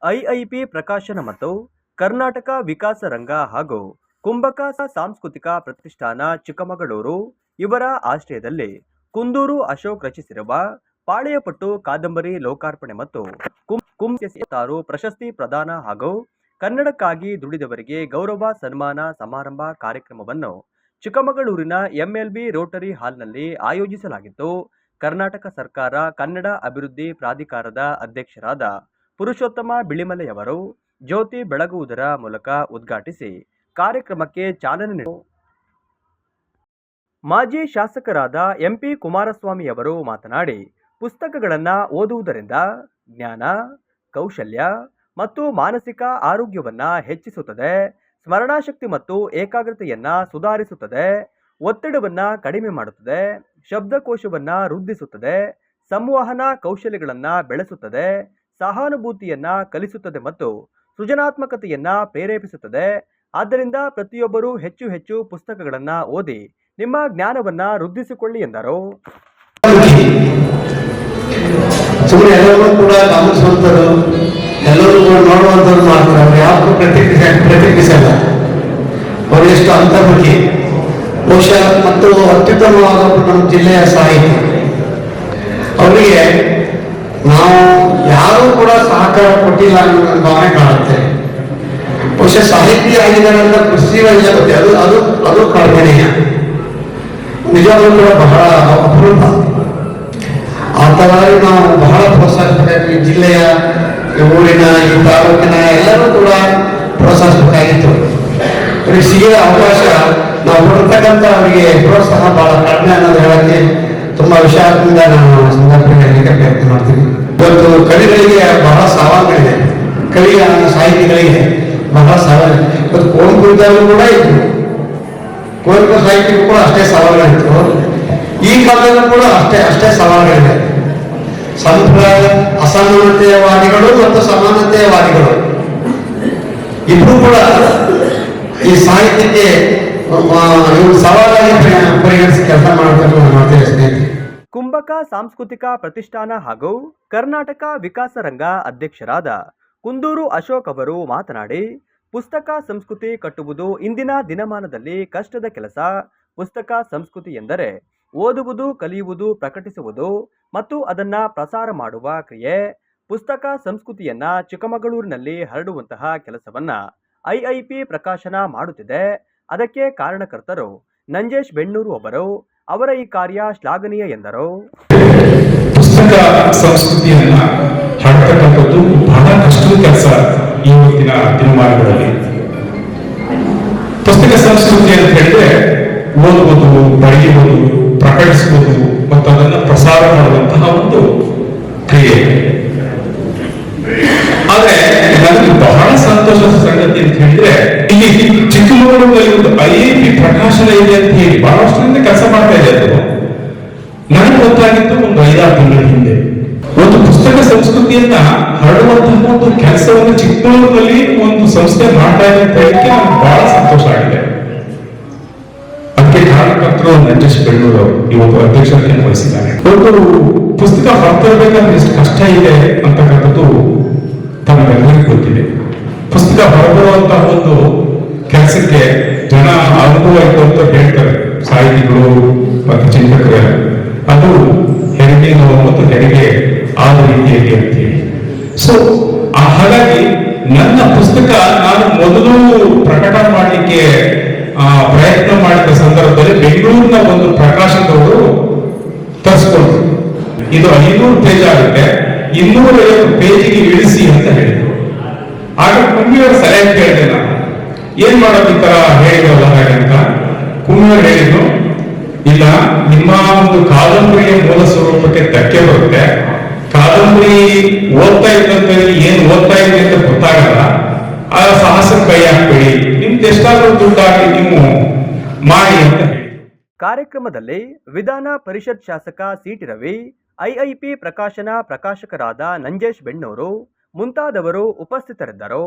IIP ಪ್ರಕಾಶನ ಮತ್ತು ಕರ್ನಾಟಕ ವಿಕಾಸ ರಂಗ ಹಾಗೂ ಕುಂಭಕ ಸಾಂಸ್ಕೃತಿಕ ಪ್ರತಿಷ್ಠಾನ ಚಿಕ್ಕಮಗಳೂರು ಇವರ ಆಶ್ರಯದಲ್ಲಿ ಕುಂದೂರು ಅಶೋಕ್ ರಚಿಸಿರುವ ಪಾಳೆಯಪಟ್ಟು ಕಾದಂಬರಿ ಲೋಕಾರ್ಪಣೆ ಮತ್ತು ಕುಂಭ ಪ್ರಶಸ್ತಿ ಪ್ರದಾನ ಹಾಗೂ ಕನ್ನಡಕ್ಕಾಗಿ ದುಡಿದವರಿಗೆ ಗೌರವ ಸನ್ಮಾನ ಸಮಾರಂಭ ಕಾರ್ಯಕ್ರಮವನ್ನು ಚಿಕ್ಕಮಗಳೂರಿನ ಎಂಎಲ್ಬಿ ರೋಟರಿ ಹಾಲ್ನಲ್ಲಿ ಆಯೋಜಿಸಲಾಗಿತ್ತು. ಕರ್ನಾಟಕ ಸರ್ಕಾರ ಕನ್ನಡ ಅಭಿವೃದ್ಧಿ ಪ್ರಾಧಿಕಾರದ ಅಧ್ಯಕ್ಷರಾದ ಪುರುಷೋತ್ತಮ ಬಿಳಿಮಲೆಯವರು ಜ್ಯೋತಿ ಬೆಳಗುವುದರ ಮೂಲಕ ಉದ್ಘಾಟಿಸಿ ಕಾರ್ಯಕ್ರಮಕ್ಕೆ ಚಾಲನೆ ನೀಡಿದರು. ಮಾಜಿ ಶಾಸಕರಾದ ಎಂಪಿ ಕುಮಾರಸ್ವಾಮಿಯವರು ಮಾತನಾಡಿ, ಪುಸ್ತಕಗಳನ್ನು ಓದುವುದರಿಂದ ಜ್ಞಾನ, ಕೌಶಲ್ಯ ಮತ್ತು ಮಾನಸಿಕ ಆರೋಗ್ಯವನ್ನು ಹೆಚ್ಚಿಸುತ್ತದೆ, ಸ್ಮರಣಾಶಕ್ತಿ ಮತ್ತು ಏಕಾಗ್ರತೆಯನ್ನು ಸುಧಾರಿಸುತ್ತದೆ, ಒತ್ತಡವನ್ನು ಕಡಿಮೆ ಮಾಡುತ್ತದೆ, ಶಬ್ದಕೋಶವನ್ನು ವೃದ್ಧಿಸುತ್ತದೆ, ಸಂವಹನ ಕೌಶಲ್ಯಗಳನ್ನು ಬೆಳೆಸುತ್ತದೆ, ಸಹಾನುಭೂತಿಯನ್ನು ಕಲಿಸುತ್ತದೆ ಮತ್ತು ಸೃಜನಾತ್ಮಕತೆಯನ್ನು ಪ್ರೇರೇಪಿಸುತ್ತದೆ. ಆದ್ದರಿಂದ ಪ್ರತಿಯೊಬ್ಬರೂ ಹೆಚ್ಚು ಹೆಚ್ಚು ಪುಸ್ತಕಗಳನ್ನು ಓದಿ ನಿಮ್ಮ ಜ್ಞಾನವನ್ನು ವೃದ್ಧಿಸಿಕೊಳ್ಳಿ ಎಂದರು. ಎಲ್ಲರೂ ಕೂಡ ಗಮನಿಸುವಂಥದ್ದು, ಎಲ್ಲರೂ ಕೂಡ ನೋಡುವಂಥದ್ದು ಮಾಡ್ತಾರೆ. ಅವರು ಯಾರು ಪ್ರತಿಕ್ರಿಯಿಸಲ್ಲ. ಅವರು ಎಷ್ಟು ಅಂತರ್ಮುಖಿ, ಬಹುಶಃ ಮತ್ತು ಅತ್ಯುತ್ತಮವಾದ ನಮ್ಮ ಜಿಲ್ಲೆಯ ಸಾಹಿತ್ಯ. ಅವರಿಗೆ ನಾವು ಯಾರೂ ಕೂಡ ಸಹಕಾರ ಕೊಟ್ಟಿಲ್ಲ ಅನ್ನೋ ಭಾವನೆ ಕಾಣುತ್ತೆ. ಬಹುಶಃ ಸಾಹಿತ್ಯ ಆಗಿದ್ದಾರೆ ಅಂತ ಕೃಷಿ ವೈದ್ಯತೆ ಅದು ಕಡಿಮೆಯ ನಿಜವಾಗ್ಲೂ ಕೂಡ ಬಹಳ ಅಪರೂಪ. ಆ ಥರ ನಾವು ಬಹಳ ಪ್ರೋತ್ಸಾಹಿಸಬೇಕು. ಈ ಜಿಲ್ಲೆಯ, ಊರಿನ, ಈ ತಾಲೂಕಿನ ಎಲ್ಲರೂ ಕೂಡ ಪ್ರೋತ್ಸಾಹಿಸಬೇಕಾಗಿತ್ತು. ಅವರಿಗೆ ಸಿಗಿದ ಅವಕಾಶ ನಾವು ಕೊಡ್ತಕ್ಕಂಥ ಅವರಿಗೆ ಪ್ರೋತ್ಸಾಹ ಬಹಳ ಕಡಿಮೆ ಅನ್ನೋದು ಹೇಳಕ್ಕೆ ತುಂಬ ವಿಷಯದಿಂದ ನಾನು ಸಂದರ್ಭದಲ್ಲಿ ಪ್ರಯತ್ನ ಮಾಡ್ತೀನಿ. ಇವತ್ತು ಕವಿಗಳಿಗೆ ಬಹಳ ಸವಾಲುಗಳಿದೆ, ಕವಿಯ ಸಾಹಿತಿಗಳಿಗೆ ಬಹಳ ಸವಾಲು. ಇವತ್ತು ಕುವೆಂಪು ಇದ್ದಾಗಲೂ ಕೂಡ ಇತ್ತು, ಕುವೆಂಪು ಸಾಹಿತ್ಯಕ್ಕೂ ಕೂಡ ಅಷ್ಟೇ ಸವಾಲುಗಳಿತ್ತು. ಈ ಕಾಲದಲ್ಲೂ ಕೂಡ ಅಷ್ಟೇ ಸವಾಲುಗಳಿದೆ. ಸಂಪ್ರದಾಯ ಅಸಮಾನತೆಯವಾದಿಗಳು ಮತ್ತು ಸಮಾನತೆಯವಾದಿಗಳು ಇಬ್ಬರು ಕೂಡ ಈ ಸಾಹಿತ್ಯಕ್ಕೆ ಸವಾಲಾಗಿ ಪರಿಗಣಿಸಿ ಕೆಲಸ ಮಾಡ್ತೇವೆ ಸ್ನೇಹಿತರೆ. ಕುಂಭಕ ಸಾಂಸ್ಕೃತಿಕ ಪ್ರತಿಷ್ಠಾನ ಹಾಗೂ ಕರ್ನಾಟಕ ವಿಕಾಸ ರಂಗ ಅಧ್ಯಕ್ಷರಾದ ಕುಂದೂರು ಅಶೋಕ್ ಅವರು ಮಾತನಾಡಿ, ಪುಸ್ತಕ ಸಂಸ್ಕೃತಿ ಕಟ್ಟುವುದು ಇಂದಿನ ದಿನಮಾನದಲ್ಲಿ ಕಷ್ಟದ ಕೆಲಸ. ಪುಸ್ತಕ ಸಂಸ್ಕೃತಿ ಎಂದರೆ ಓದುವುದು, ಕಲಿಯುವುದು, ಪ್ರಕಟಿಸುವುದು ಮತ್ತು ಅದನ್ನು ಪ್ರಸಾರ ಮಾಡುವ ಕ್ರಿಯೆ. ಪುಸ್ತಕ ಸಂಸ್ಕೃತಿಯನ್ನು ಚಿಕ್ಕಮಗಳೂರಿನಲ್ಲಿ ಹರಡುವಂತಹ ಕೆಲಸವನ್ನು ಐಐಪಿ ಪ್ರಕಾಶನ ಮಾಡುತ್ತಿದೆ. ಅದಕ್ಕೆ ಕಾರಣಕರ್ತರು ನಂಜೇಶ್ ಬೆಣ್ಣೂರು ಅವರ ಈ ಕಾರ್ಯ ಶ್ಲಾಘನೀಯ ಎಂದರು. ಪುಸ್ತಕ ಸಂಸ್ಕೃತಿಯನ್ನ ಹರಡ್ತಕ್ಕಂಥದ್ದು ಬಹಳ ಕಷ್ಟದ ಕೆಲಸ ಇವತ್ತಿನ ದಿನಮಾನಗಳಲ್ಲಿ. ಪುಸ್ತಕ ಸಂಸ್ಕೃತಿ ಅಂತ ಹೇಳಿದ್ರೆ ಓದುವುದು, ಬರೆಯುವುದು, ಪ್ರಕಟಿಸುವುದು ಮತ್ತು ಅದನ್ನು ಪ್ರಸಾರ ಮಾಡುವಂತಹ ಒಂದು ಕ್ರಿಯೆ. ಆದ್ರೆ ನನಗೆ ಬಹಳ ಸಂತೋಷದ ಸಂಗತಿ ಅಂತ ಹೇಳಿದ್ರೆ, ಇಲ್ಲಿ ಚಿಕ್ಕಮಗಳೂರಲ್ಲಿ ಒಂದು ಐಐಪಿ ಪ್ರಕಾಶನ ಇದೆ ಅಂತ ಹೇಳಿ ಬಹಳಷ್ಟು ಕೆಲಸ ಮಾಡ್ತಾ ಇದೆ. ಅದು ನನಗೆ ಗೊತ್ತಾಗಿದ್ದು ಒಂದು 5-6 ತಿಂಗಳ ಹಿಂದೆ. ಒಂದು ಪುಸ್ತಕ ಸಂಸ್ಕೃತಿಯನ್ನ ಹರಡುವಂತಹ ಒಂದು ಕೆಲಸವನ್ನು ಚಿಕ್ಕಮಗಳೂರಿನಲ್ಲಿ ಒಂದು ಸಂಸ್ಥೆ ಮಾಡ್ತಾ ಇದೆ ಅಂತ ಹೇಳಕ್ಕೆ ನನಗೆ ಬಹಳ ಸಂತೋಷ ಆಗಿದೆ. ಅದಕ್ಕೆ ಕಾರಣಕರ್ತರು ನಂಜೇಶ್ ಬೆಣ್ಣೂರು ಇವತ್ತು ಅಧ್ಯಕ್ಷತೆಯನ್ನು ವಹಿಸಿದ್ದಾರೆ. ಒಂದು ಪುಸ್ತಕ ಹೊರತರಬೇಕಾದ್ರೆ ಎಷ್ಟು ಕಷ್ಟ ಇದೆ ಅಂತಕ್ಕಂಥದ್ದು ತಮಗೆಲ್ಲರಿಗೂ ಗೊತ್ತಿದೆ. ಪುಸ್ತಕ ಹೊರಬರುವಂತಹ ಒಂದು ಕೆಲಸಕ್ಕೆ ಜನ ಅನುಭವ ಇತ್ತು ಅಂತ ಹೇಳ್ತಾರೆ ಸಾಹಿತಿಗಳು ಮತ್ತು ಚಿಂತಕರು. ಅದು ಹೆರಿಗೆ ನೋವು ಮತ್ತು ಹೆರಿಗೆ ಆದ ರೀತಿಯಲ್ಲಿ ಅಂತೇಳಿ. ಸೊ ಹಾಗಾಗಿ ನನ್ನ ಪುಸ್ತಕ ನಾನು ಮೊದಲು ಪ್ರಕಟ ಮಾಡಲಿಕ್ಕೆ ಪ್ರಯತ್ನ ಮಾಡಿದ ಸಂದರ್ಭದಲ್ಲಿ ಬೆಂಗಳೂರಿನ ಒಂದು ಪ್ರಕಾಶಕರು ತರಿಸ್ಕೊಂಡ್ರು. ಇದು 500 ಪೇಜ್ ಆಗುತ್ತೆ, 250 ಪೇಜಿಗೆ ಇಳಿಸಿ ಅಂತ ಹೇಳಿದ್ರು. ಆಗ ಕುಮ್ಮಿಯವರು ಸಲಹೆ ಕೇಳಿದೆ, ನಾನು ಏನ್ ಮಾಡೋದು ಈ ತರ ಹೇಳಿದ್ರಲ್ಲ ಹಾಗೆ ಅಂತ. ಕುಮ್ಮಿಯವರು ಹೇಳಿದ್ರು, ಇಲ್ಲ, ನಿಮ್ಮ ಒಂದು ಕಾದಂಬರಿಯ ಮೂಲ ಸ್ವರೂಪಕ್ಕೆ ಧಕ್ಕೆ ಬರುತ್ತೆ. ಕಾದಂಬರಿ ಓದ್ತಾ ಇದ್ದಂತ ಏನ್ ಓದ್ತಾ ಇದೆ ಅಂತ ಗೊತ್ತಾಗಲ್ಲ. ಆ ಸಾಹಸಕ್ಕೆ ಕೈ ಹಾಕ್ಬೇಡಿ, ನಿಮ್ದು ಎಷ್ಟಾದ್ರೂ ದುಡ್ಡಾಗಿ ನೀವು ಮಾಡಿ ಅಂತ ಹೇಳಿ. ಕಾರ್ಯಕ್ರಮದಲ್ಲಿ ವಿಧಾನ ಪರಿಷತ್ ಶಾಸಕ ಸಿಟಿ ರವಿ, ಐಐಪಿ ಪ್ರಕಾಶನ ಪ್ರಕಾಶಕರಾದ ನಂಜೇಶ್ ಬೆಣ್ಣೂರು ಮುಂತಾದವರು ಉಪಸ್ಥಿತರಿದ್ದರು.